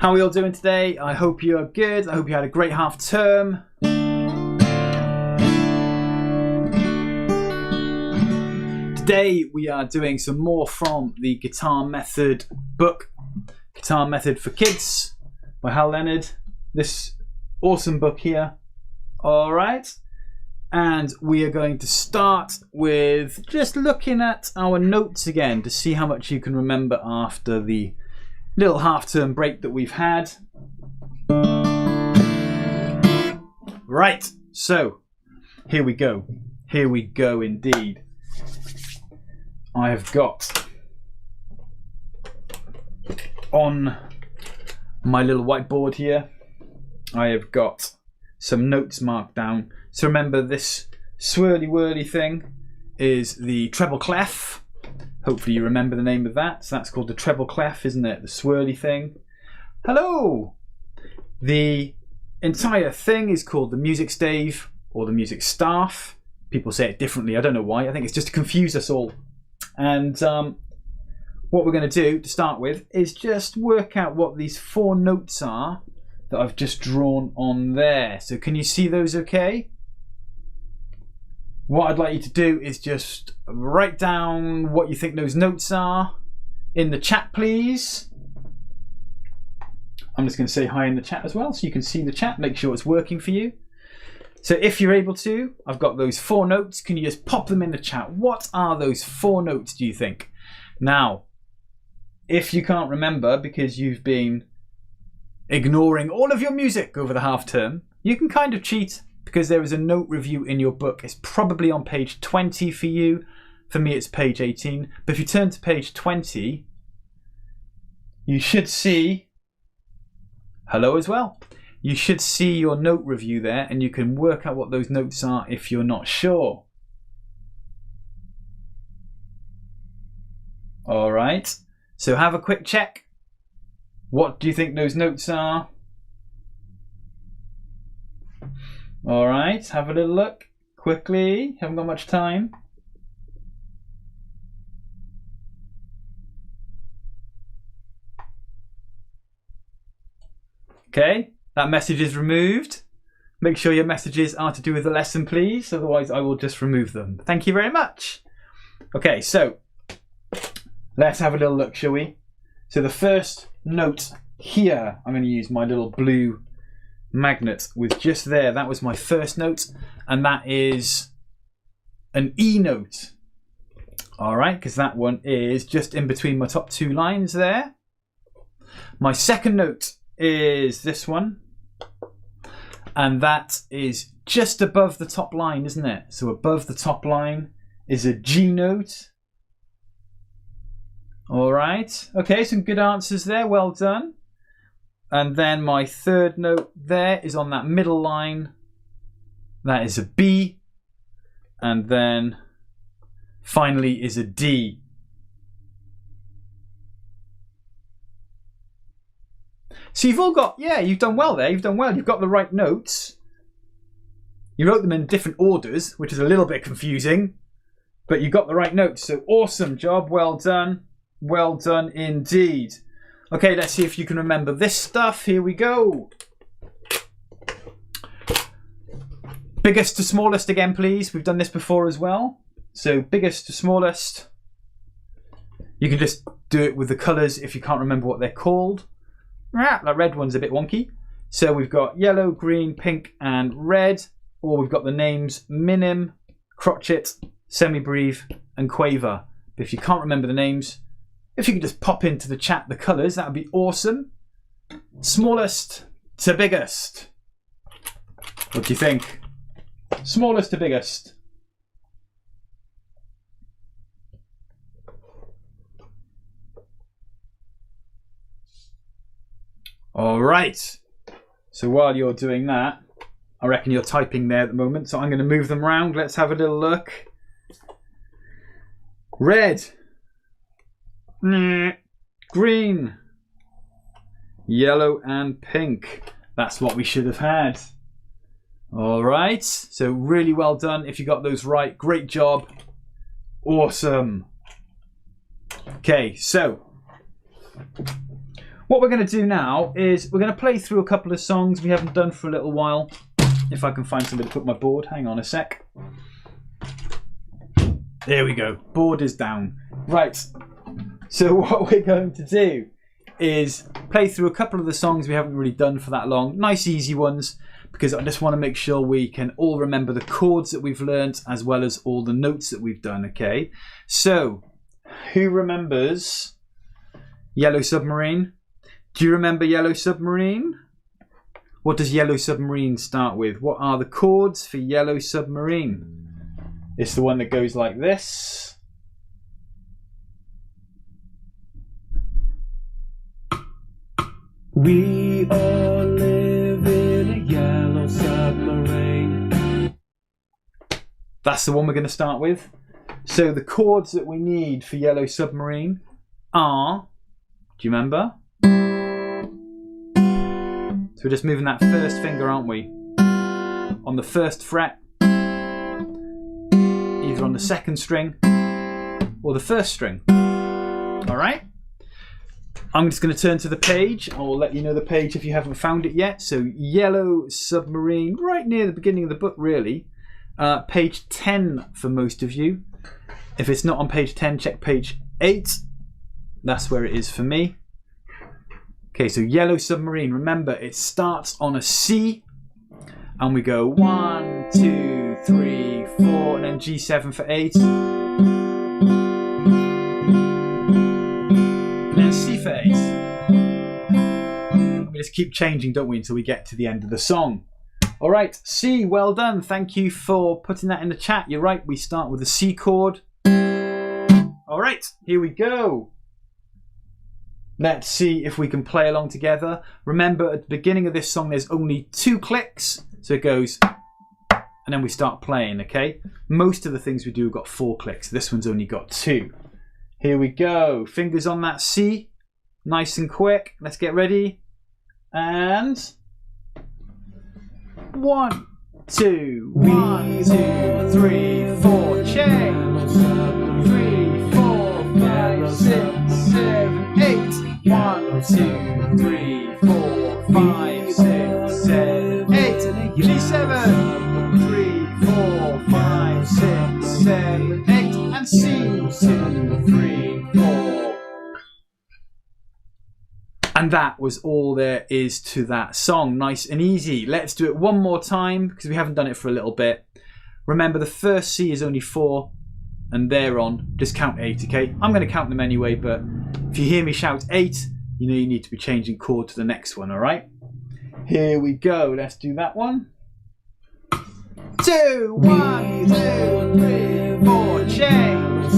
How are we all doing today? I hope you're good. I hope you had a great half term. Today we are doing some more from the Guitar Method book, Guitar Method for Kids by Hal Leonard. This awesome book here. All right. And we are going to start with just looking at our notes again to see how much you can remember after the little half-term break that we've had. Right, so here we go. Here we go indeed. I have got on my little whiteboard here, I have got some notes marked down. So remember, this swirly whirly thing is the treble clef. Hopefully you remember the name of that. So that's called the treble clef, isn't it? The swirly thing. Hello! The entire thing is called the music stave or the music staff. People say it differently. I don't know why. I think it's just to confuse us all. And what we're going to do to start with is just work out what these four notes are that I've just drawn on there. So can you see those okay? What I'd like you to do is just write down what you think those notes are in the chat, please. I'm just going to say hi in the chat as well so you can see the chat, make sure it's working for you. So if you're able to, I've got those four notes. Can you just pop them in the chat? What are those four notes, do you think? Now, if you can't remember because you've been ignoring all of your music over the half term, you can kind of cheat because there is a note review in your book. It's probably on page 20 for you. For me, it's page 18. But if you turn to page 20, you should see, hello as well. You should see your note review there and you can work out what those notes are if you're not sure. All right, so have a quick check. What do you think those notes are? All right, have a little look quickly. Haven't got much time. Okay, that message is removed. Make sure your messages are to do with the lesson, please. Otherwise, I will just remove them. Thank you very much. Okay, so let's have a little look, shall we? So the first note here, I'm going to use my little blue magnet with just there. That was my first note, and that is an E note. All right, because that one is just in between my top two lines there. My second note is this one, and that is just above the top line, isn't it? So above the top line is a G note. All right, okay, some good answers there, well done. And then my third note there is on that middle line. That is a B. And then finally is a D. So you've all got, yeah, you've done well there. You've done well. You've got the right notes. You wrote them in different orders, which is a little bit confusing. But you got the right notes. So awesome job. Well done. Well done indeed. Okay, let's see if you can remember this stuff. Here we go. Biggest to smallest again, please. We've done this before as well. So biggest to smallest. You can just do it with the colours if you can't remember what they're called. That red one's a bit wonky. So we've got yellow, green, pink and red. Or we've got the names minim, crotchet, semi-breve and quaver. But if you can't remember the names, if you could just pop into the chat the colours, that would be awesome. Smallest to biggest. What do you think? Smallest to biggest. All right. So while you're doing that, I reckon you're typing there at the moment. So I'm going to move them around. Let's have a little look. Red. Green, yellow and pink. That's what we should have had. All right, so really well done if you got those right. Great job. Awesome. Okay, so What we're going to do now is we're going to play through a couple of songs we haven't done for a little while. If I can find somewhere to put my board. Hang on a sec. There we go. Board is down. Right. So what we're going to do is play through a couple of the songs we haven't really done for that long. Nice easy ones, because I just want to make sure we can all remember the chords that we've learnt as well as all the notes that we've done, okay? So, who remembers Yellow Submarine? Do you remember Yellow Submarine? What does Yellow Submarine start with? What are the chords for Yellow Submarine? It's the one that goes like this. We all live in a yellow submarine. That's the one we're going to start with. So the chords that we need for Yellow Submarine are, do you remember? So we're just moving that first finger, aren't we? On the first fret, either on the second string or the first string. All right? I'm just going to turn to the page. I will let you know the page if you haven't found it yet. So Yellow Submarine, right near the beginning of the book, really. Page 10 for most of you. If it's not on page 10, check page 8. That's where it is for me. Okay, so Yellow Submarine. Remember, it starts on a C. And we go 1, 2, 3, 4, and then G7 for 8. And then C for 8. And we just keep changing, don't we, until we get to the end of the song. All right, C, well done. Thank you for putting that in the chat. You're right, we start with the C chord. All right, here we go. Let's see if we can play along together. Remember, at the beginning of this song, there's only 2 clicks. So it goes, and then we start playing, okay? Most of the things we do have got 4 clicks. This one's only got 2. Here we go. Fingers on that C. Nice and quick. Let's get ready. And 1, 2, 1, 2, 3, 4. Change. 3, 4, 5, 6, 7, 8. 1, 2, 3, 4, 5, 6, 7, 8. G7. 3, 4, 5, 6, 7, 8. And C. 2, 3, 4. And that was all there is to that song. Nice and easy. Let's do it one more time because we haven't done it for a little bit. Remember, the first C is only 4 and thereon just count 8, okay? I'm going to count them anyway, but if you hear me shout 8, you know you need to be changing chord to the next one, all right? Here we go. Let's do that one. 2, 1, 2, 3, 4. Change.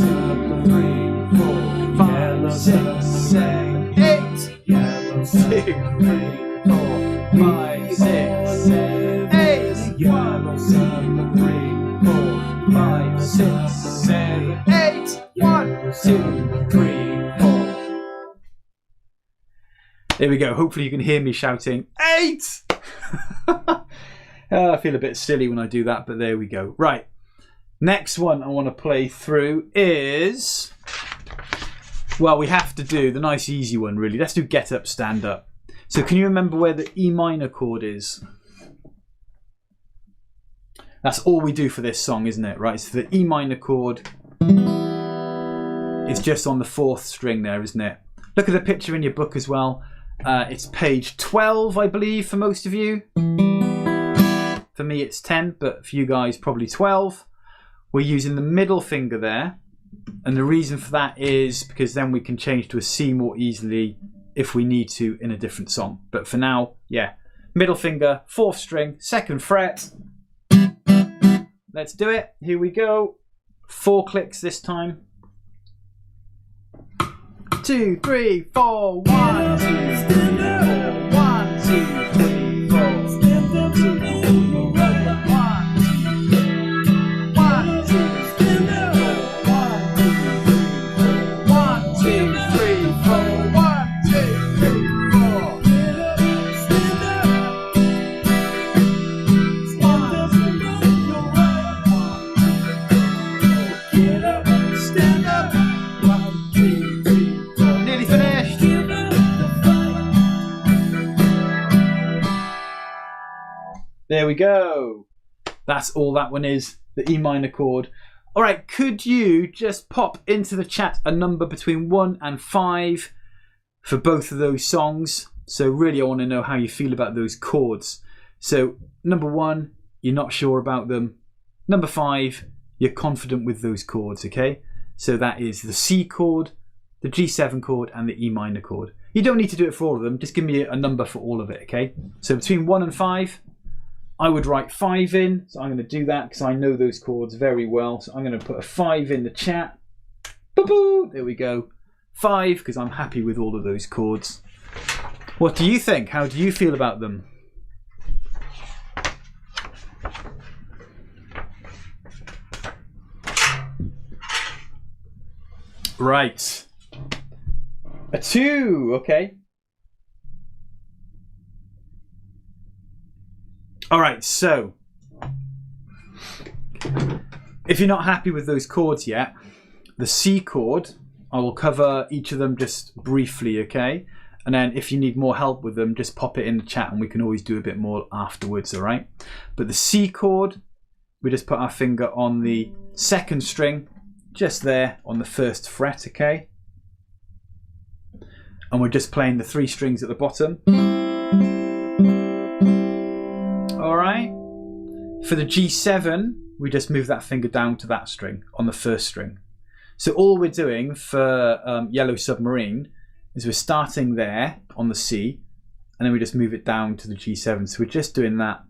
3, 4, 5, 6, 7, 8. 2, 3, 4, 5, 6, 7, 8. 1, 2, 3, 4, 5, 6, 7, 8. 1, 2, 3, 4. There we go. Hopefully you can hear me shouting 8. I feel a bit silly when I do that, but there we go. Right. Next one I want to play through is, well, we have to do the nice easy one, really. Let's do Get Up, Stand Up. So can you remember where the E minor chord is? That's all we do for this song, isn't it? Right, so the E minor chord is just on the 4th string there, isn't it? Look at the picture in your book as well. It's page 12, I believe, for most of you. For me, it's 10, but for you guys, probably 12. We're using the middle finger there. And the reason for that is because then we can change to a C more easily if we need to in a different song. But for now, yeah, middle finger, 4th string, 2nd fret. Let's do it. Here we go. 4 clicks this time. 2, 3, 4. 1, 2, 3, 4. 1, 2, 3, 4. 1, 2, 3, 4. Nearly finished. There we go. That's all that one is, the E minor chord. All right, could you just pop into the chat a number between 1 and 5 for both of those songs? So really, I want to know how you feel about those chords. So number 1, you're not sure about them. Number 5, you're confident with those chords, okay? So that is the C chord, the G7 chord, and the E minor chord. You don't need to do it for all of them. Just give me a number for all of it, okay? So between 1 and 5, I would write 5 in. So I'm going to do that because I know those chords very well. So I'm going to put a 5 in the chat. Boo-boo! There we go. 5, because I'm happy with all of those chords. What do you think? How do you feel about them? Right. A 2, okay. All right, so if you're not happy with those chords yet, the C chord, I will cover each of them just briefly, okay? And then if you need more help with them, just pop it in the chat and we can always do a bit more afterwards, all right? But the C chord, we just put our finger on the 2nd string, just there on the 1st fret, okay? And we're just playing the 3 strings at the bottom. All right. For the G7, we just move that finger down to that string on the 1st string. So all we're doing for Yellow Submarine is we're starting there on the C, and then we just move it down to the G7. So we're just doing that.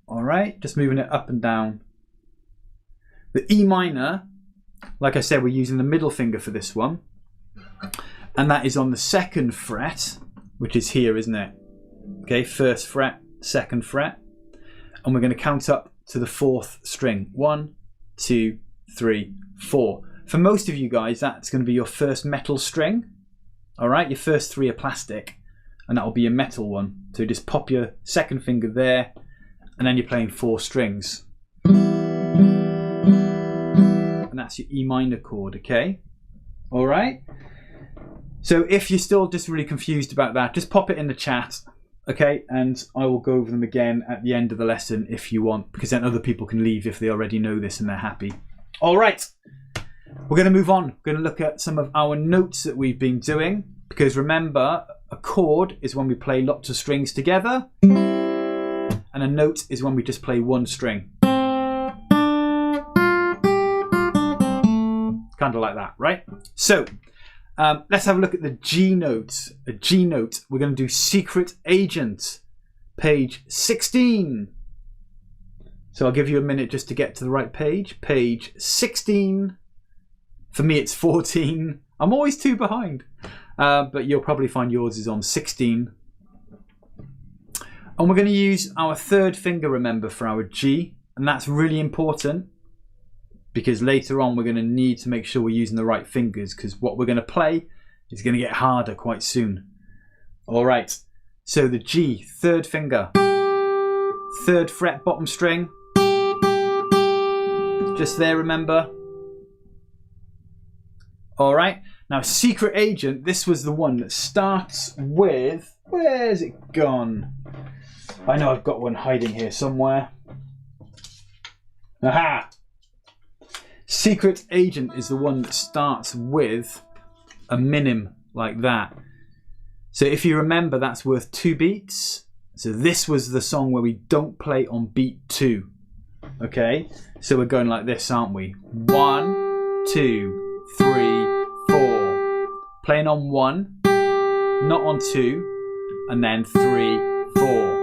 All right, just moving it up and down. The E minor, like I said, we're using the middle finger for this one, and that is on the 2nd fret, which is here, isn't it? Okay, 1st fret, 2nd fret, and we're going to count up to the 4th string. 1, 2, 3, 4. For most of you guys, that's going to be your first metal string. All right, your first 3 are plastic, and that will be a metal one. So just pop your 2nd finger there, and then you're playing 4 strings. And that's your E minor chord, okay? All right. So if you're still just really confused about that, just pop it in the chat, okay? And I will go over them again at the end of the lesson if you want, because then other people can leave if they already know this and they're happy. All right. We're going to move on. We're going to look at some of our notes that we've been doing, because remember, a chord is when we play lots of strings together, and a note is when we just play 1 string. Kind of like that, right? So let's have a look at the G note. A G note, we're going to do Secret Agent, page 16. So I'll give you a minute just to get to the right page. Page 16. For me, it's 14. I'm always 2 behind. But you'll probably find yours is on 16. And we're going to use our 3rd finger, remember, for our G. And that's really important, because later on we're going to need to make sure we're using the right fingers, because what we're going to play is going to get harder quite soon. All right. So the G, 3rd finger. 3rd fret, bottom string. Just there, remember. All right. Now, Secret Agent, this was the one that starts with... Where's it gone? I know I've got one hiding here somewhere. Aha! Secret Agent is the one that starts with a minim like that. So if you remember, that's worth 2 beats. So this was the song where we don't play on beat 2. Okay? So we're going like this, aren't we? 1, 2, 3, 4. Playing on 1, not on 2, and then 3, 4.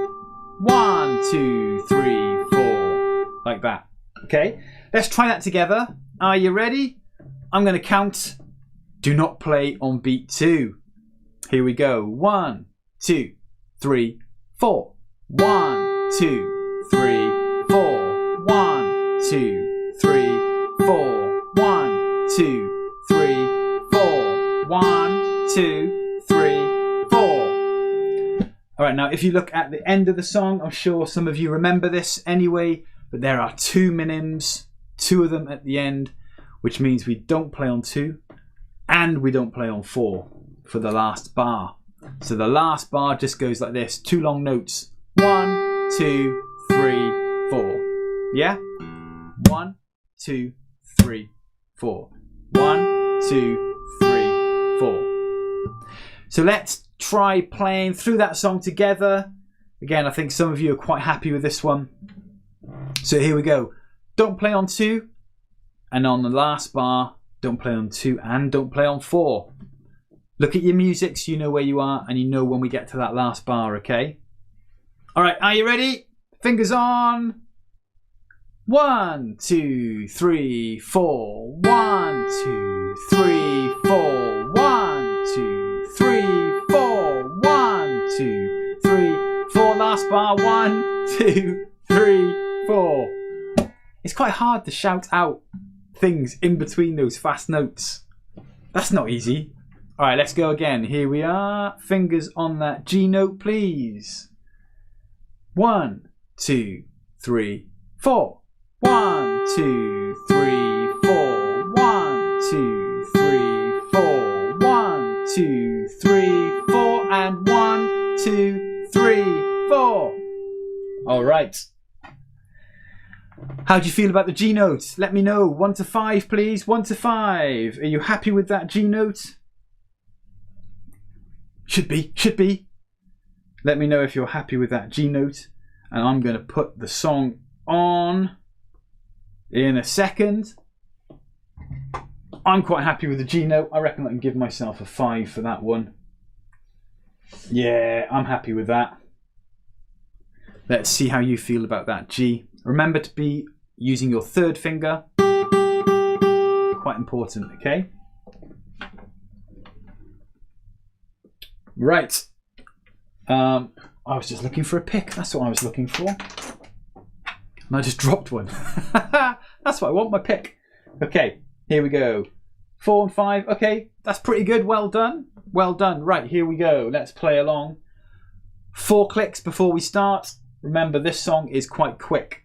1, 2, 3, 4. Like that. Okay? Let's try that together. Are you ready? I'm going to count. Do not play on beat 2. Here we go. 1, 2, 3, 4. 1, 2, 3, 4. 1, 2, 3, 4. 1, 2, 3, 4. 1, 2, 3, 4. All right, now if you look at the end of the song, I'm sure some of you remember this anyway, but there are 2 minims, 2 of them at the end, which means we don't play on 2 and we don't play on 4 for the last bar. So the last bar just goes like this, 2 long notes. 1, 2, 3, 4. Yeah? 1, 2, 3, 4. 1, 2, 3, 4. So let's try playing through that song together. Again, I think some of you are quite happy with this one. So here we go. Don't play on 2. And on the last bar, don't play on 2 and don't play on 4. Look at your music so you know where you are and you know when we get to that last bar, okay? All right, are you ready? Fingers on. 1, 2, 3, 4. 1, 2, 3, 4. 1, 2, 3, 4. 1, 2, 3, 4. Last bar. 1, 2, 3, 4. It's quite hard to shout out things in between those fast notes. That's not easy. All right, let's go again. Here we are. Fingers on that G note, please. 1, 2, 3, 4. 1, 2, 3, 4. 1, 2, 3, 4. 1, 2, 3, 4. And 1, 2, 3, 4. All right. How do you feel about the G note? Let me know. 1 to 5, please. 1 to 5. Are you happy with that G note? Should be. Let me know if you're happy with that G note. And I'm going to put the song on in a second. I'm quite happy with the G note. I reckon I can give myself a 5 for that one. Yeah, I'm happy with that. Let's see how you feel about that G. Remember to be using your third finger. Quite important, okay? Right. I was just looking for a pick. That's what I was looking for. And I just dropped one. That's what I want, my pick. Okay, here we go. 4 and 5. Okay, that's pretty good. Well done. Well done. Right, here we go. Let's play along. 4 clicks before we start. Remember, this song is quite quick.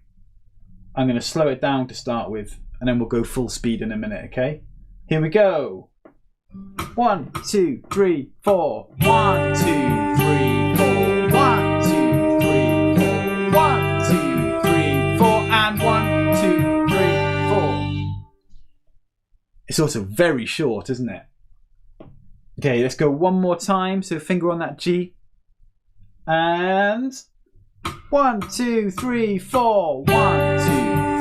I'm going to slow it down to start with, and then we'll go full speed in a minute, okay? Here we go. 1, 2, 3, 4. 1, 2, 3, 4. 1, 2, 3, 4. 1, 2, 3, 4. And 1, 2, 3, 4. It's also very short, isn't it? Okay, let's go one more time. So finger on that G. And 1, 2, 3, 4. 1, 2,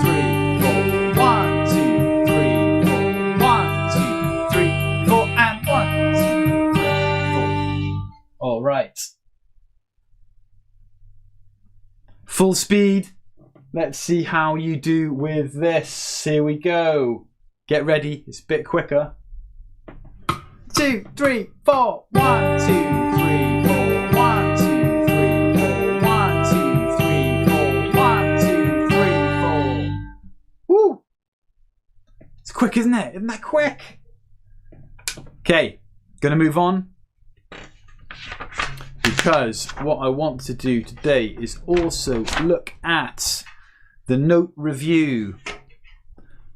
3, 4. 1, 2, 3, 4. 1, 2, 3, 4. And 1, 2, 3, 4. All right. Full speed. Let's see how you do with this. Here we go. Get ready. It's a bit quicker. 2, 3, 4. 1, 2, 3, 4. 1, 2, 3, 4. 1, 2, 3, 4. 1, 2, 3, 4. Woo! It's quick, isn't it? Isn't that quick? Okay, gonna move on. Because what I want to do today is also look at the note review.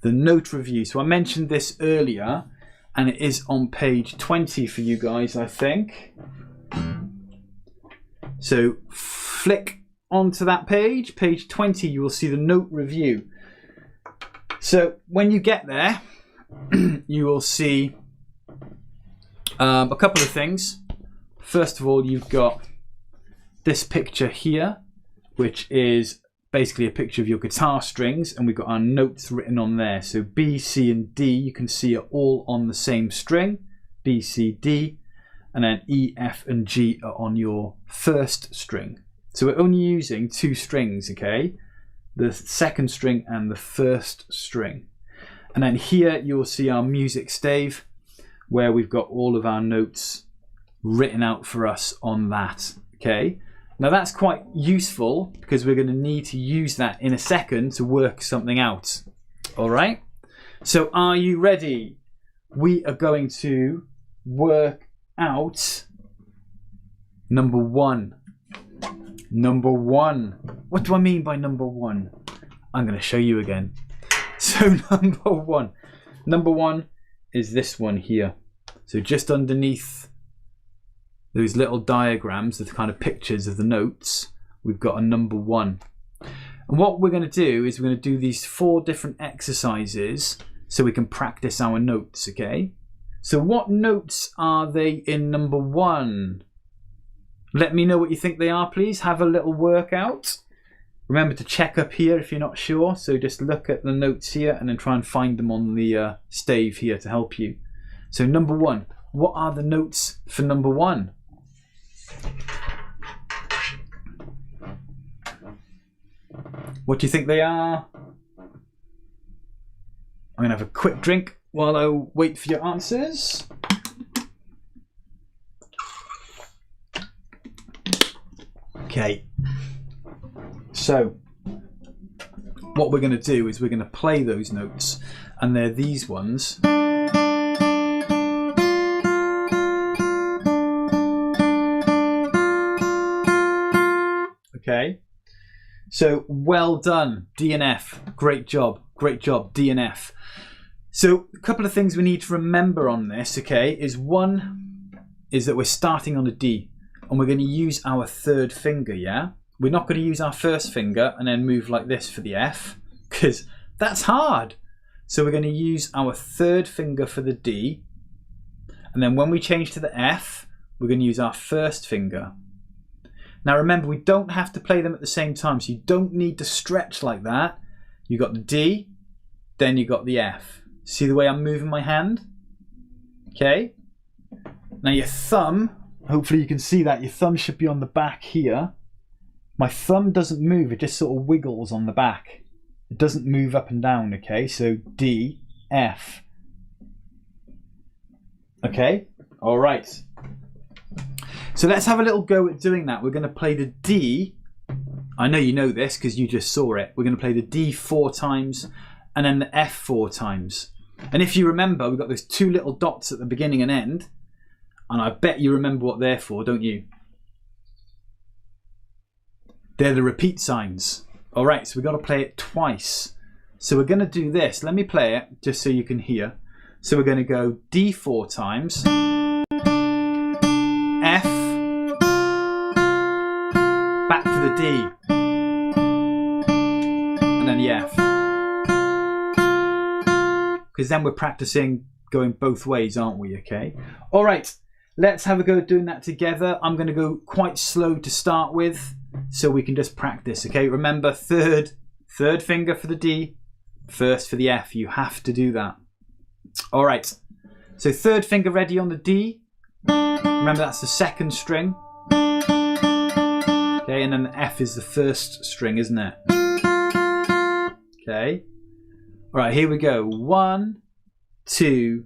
The note review. So I mentioned this earlier, and it is on page 20 for you guys, I think. So flick onto that page, page 20, you will see the note review. So when you get there, you will see a couple of things. First of all, you've got this picture here, which is basically a picture of your guitar strings, and we've got our notes written on there. So B, C, and D, you can see are all on the same string, B, C, D, and then E, F, and G are on your first string. So we're only using 2 strings, okay? The second string and the first string. And then here you'll see our music stave, where we've got all of our notes written out for us on that, okay? Now that's quite useful because we're going to need to use that in a second to work something out. All right? So are you ready? We are going to work out number 1. Number 1. What do I mean by number 1? I'm going to show you again. So number 1. Number 1 is this one here. So just underneath those little diagrams, the kind of pictures of the notes, we've got a number 1. And what we're going to do is we're going to do these 4 different exercises so we can practice our notes, okay? So what notes are they in number 1? Let me know what you think they are, please. Have a little workout. Remember to check up here if you're not sure. So just look at the notes here and then try and find them on the stave here to help you. So number 1, what are the notes for number 1? What do you think they are? I'm going to have a quick drink while I wait for your answers. Okay. So, what we're going to do is we're going to play those notes, and they're these ones. Okay. So well done, D and F. Great job, D and F. So a couple of things we need to remember on this, okay, is one is that we're starting on a D and we're going to use our 3rd finger, yeah? We're not going to use our 1st finger and then move like this for the F because that's hard. So we're going to use our 3rd finger for the D, and then when we change to the F, we're going to use our 1st finger. Now remember, we don't have to play them at the same time, so you don't need to stretch like that. You got the D, then you got the F. See the way I'm moving my hand? Okay. Now your thumb, hopefully you can see that, your thumb should be on the back here. My thumb doesn't move, it just sort of wiggles on the back. It doesn't move up and down, okay? So D, F. Okay? All right. So let's have a little go at doing that. We're going to play the D. I know you know this because you just saw it. We're going to play the D 4 times and then the F 4 times. And if you remember, we've got those 2 little dots at the beginning and end. And I bet you remember what they're for, don't you? They're the repeat signs. All right, so we've got to play it twice. So we're going to do this. Let me play it just so you can hear. So we're going to go D 4 times. F. Back to the D. And then the F. Because then we're practicing going both ways, aren't we? Okay. All right. Let's have a go at doing that together. I'm going to go quite slow to start with, so we can just practice. Okay. Remember, third finger for the D, 1st for the F. You have to do that. All right. So 3rd finger ready on the D. Remember, that's the 2nd string. Okay, and then the F is the 1st string, isn't it? Okay. All right, here we go. 1, 2,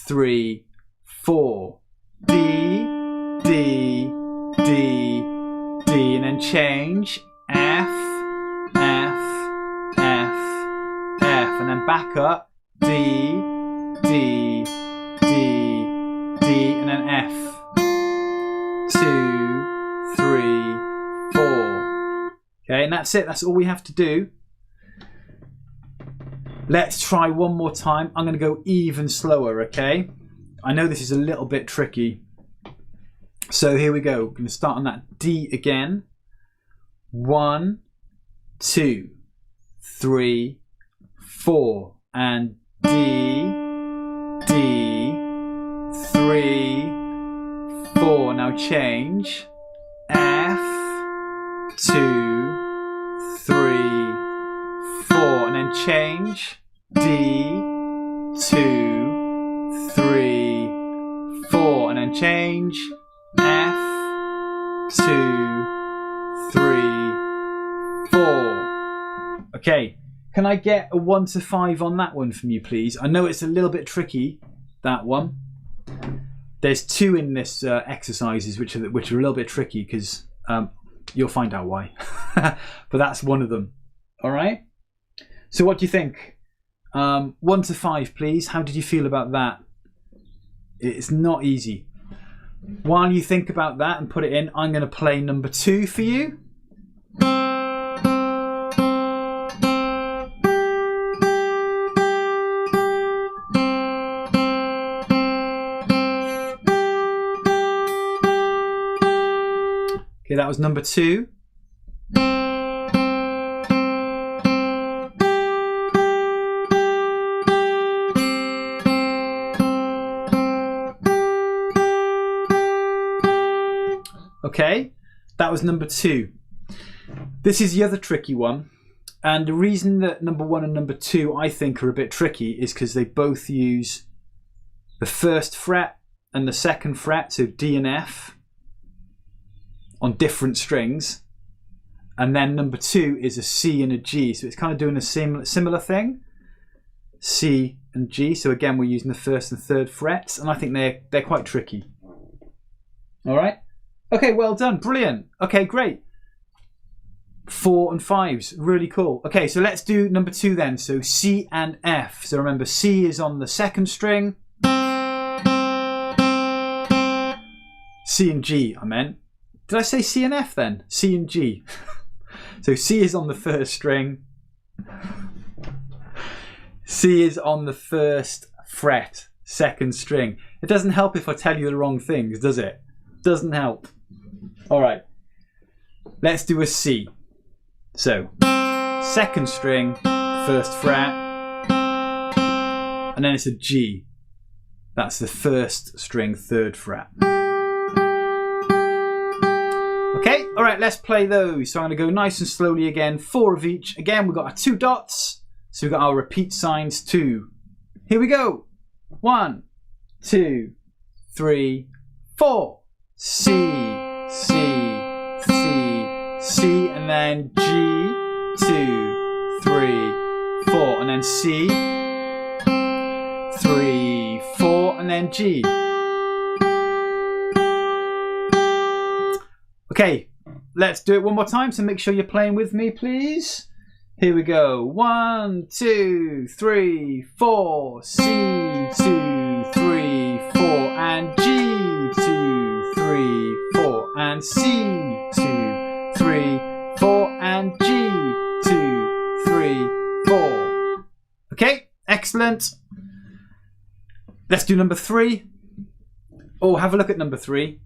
3, 4. D, D, D, D, and then change. F, F, F, F, and then back up. D, D, D, D, and then F. 2, 3, 4. Okay, and that's it. That's all we have to do. Let's try one more time. I'm going to go even slower, okay? I know this is a little bit tricky. So here we go. We're going to start on that D again. 1, 2, 3, 4. And D, D, 3, 4. Now change. F, 2, 3, 4. And then change. D, 2, 3, 4. And then change. F, 2, 3, 4. Okay. Can I get a 1 to 5 on that one from you, please? I know it's a little bit tricky, that one. There's 2 in this exercises which are a little bit tricky because you'll find out why. But that's one of them. All right. So what do you think? 1 to 5, please. How did you feel about that? It's not easy. While you think about that and put it in, I'm going to play number 2 for you. Okay, that was number 2. Okay, that was number 2. This is the other tricky one. And the reason that number 1 and number 2 I think are a bit tricky is because they both use the first fret and the second fret, so D and F, on different strings. And then number 2 is a C and a G, so it's kind of doing a similar thing. C and G, so again we're using the first and third frets, and I think they're quite tricky. All right, okay, well done, brilliant. Okay, great. 4 and 5s, really cool. Okay, so let's do number 2 then. So C and F. So remember, C is on the second string. C and G, I meant. Did I say C and F then? C and G. So C is on the first string. C is on the first fret, second string. It doesn't help if I tell you the wrong things, does it? Doesn't help. All right, let's do a C. So, second string, first fret, and then it's a G. That's the first string, third fret. Okay, all right, let's play those. So I'm going to go nice and slowly again, 4 of each. Again, we've got our 2 dots, so we've got our repeat signs too. Here we go. 1, 2, 3, 4. C, C, C, C, and then G, 2, 3, 4, and then C, 3, 4, and then G. Okay, let's do it one more time, so make sure you're playing with me, please. Here we go. 1, 2, 3, 4, C, 2, 3, 4, and G, 2, 3, 4, and C, 2, 3, 4, and G, 2, 3, 4. Okay, excellent. Let's do number 3. Oh, have a look at number 3.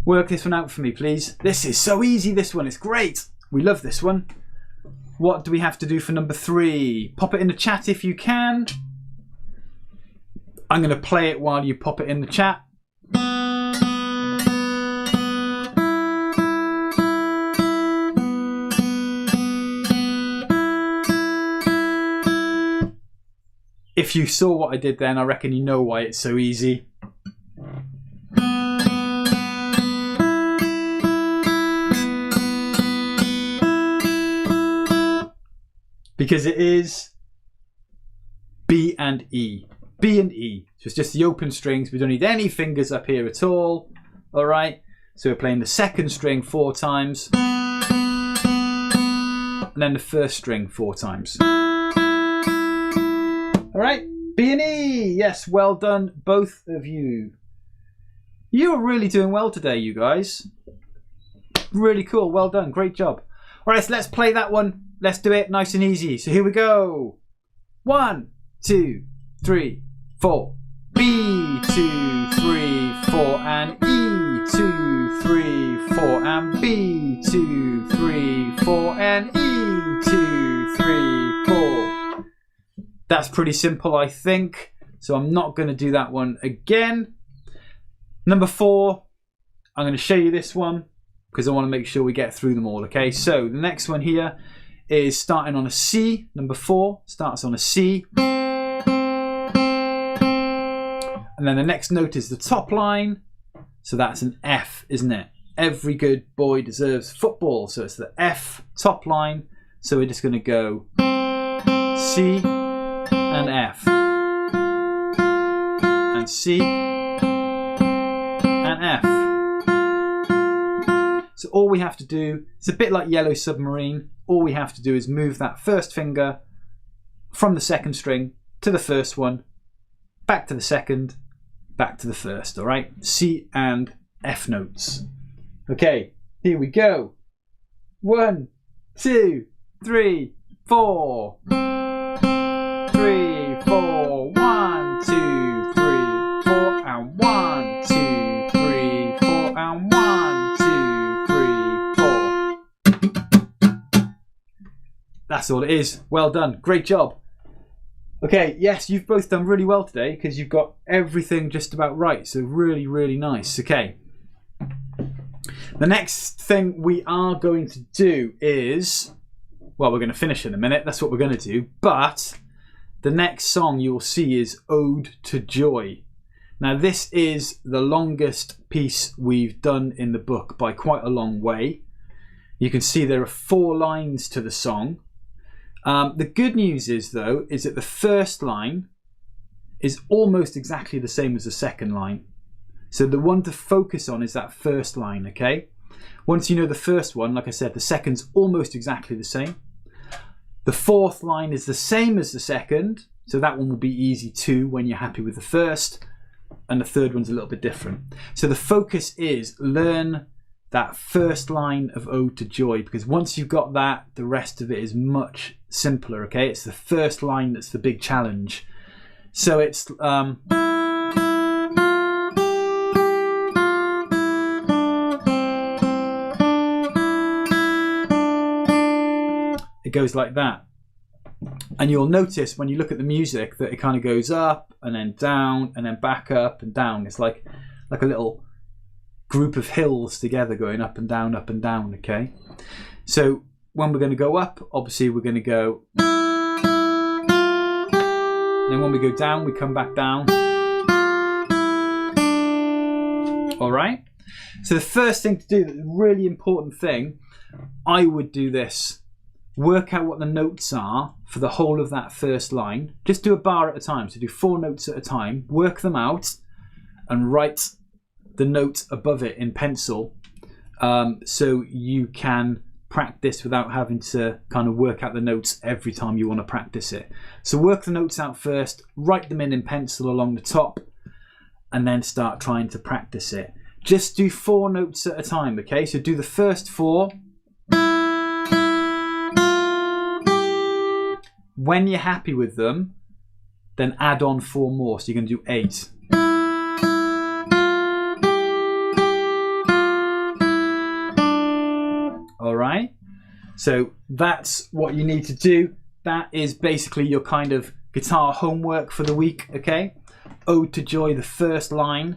Work this one out for me, please. This is so easy, this one. It's great. We love this one. What do we have to do for number 3? Pop it in the chat if you can. I'm going to play it while you pop it in the chat. If you saw what I did then, I reckon you know why it's so easy. Because it is B and E. B and E. So it's just the open strings. We don't need any fingers up here at all. All right. So we're playing the second string 4 times. And then the first string 4 times. All right. B and E. Yes, well done, both of you. You're really doing well today, you guys. Really cool. Well done. Great job. All right, so let's play that one. Let's do it nice and easy. So here we go. 1, 2, 3, 4. B, 2, 3, 4, and E, 2, 3, 4, and B, 2, 3, 4, and E, 2, 3, 4. That's pretty simple, I think. So I'm not going to do that one again. Number 4, I'm going to show you this one because I want to make sure we get through them all. Okay, so the next one here is starting on a C. Number 4 starts on a C. And then the next note is the top line. So that's an F, isn't it? Every good boy deserves football. So it's the F top line. So we're just going to go C and F. And C and F. So all we have to do, it's a bit like Yellow Submarine. All we have to do is move that first finger from the second string to the first one, back to the second, back to the first, all right? C and F notes. Okay, here we go. 1, 2, 3, 4. 3, 4. 1, 2, 3, 4, and 1, 2, 3, 4, and 1, 2, 3, 4. That's all it is. Well done. Great job. Okay, yes, you've both done really well today because you've got everything just about right. So really, really nice. Okay. The next thing we are going to do is, well, we're going to finish in a minute. That's what we're going to do. But the next song you'll see is Ode to Joy. Now, this is the longest piece we've done in the book by quite a long way. You can see there are 4 lines to the song. The good news is, though, is that the first line is almost exactly the same as the second line. So the one to focus on is that first line, okay? Once you know the first one, like I said, the second's almost exactly the same. The fourth line is the same as the second, so that one will be easy too when you're happy with the first. And the third one's a little bit different. So the focus is learn that first line of Ode to Joy, because once you've got that, the rest of it is much simpler, okay? It's the first line that's the big challenge. So it's it goes like that. And you'll notice when you look at the music that it kind of goes up and then down and then back up and down. It's like a little group of hills together going up and down, okay? So when we're going to go up, obviously we're going to go, and then when we go down, we come back down. All right? So the first thing to do, the really important thing, I would do this. Work out what the notes are for the whole of that first line. Just do a bar at a time. So do 4 notes at a time. Work them out and write the note above it in pencil, so you can practice without having to kind of work out the notes every time you want to practice it. So work the notes out first, write them in pencil along the top, and then start trying to practice it. Just do 4 notes at a time, okay? So do the first 4. When you're happy with them, then add on 4 more. So you're going to do 8. All right. So that's what you need to do. That is basically your kind of guitar homework for the week, okay? Ode to Joy, the first line.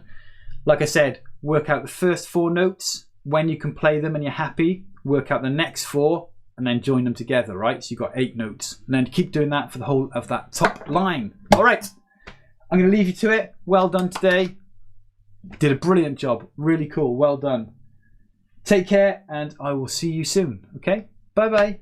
Like I said, work out the first 4 notes. When you can play them and you're happy, work out the next 4 and then join them together, right? So you've got 8 notes. And then keep doing that for the whole of that top line. All right. I'm going to leave you to it. Well done today. Did a brilliant job. Really cool. Well done. Take care, and I will see you soon. Okay? Bye-bye.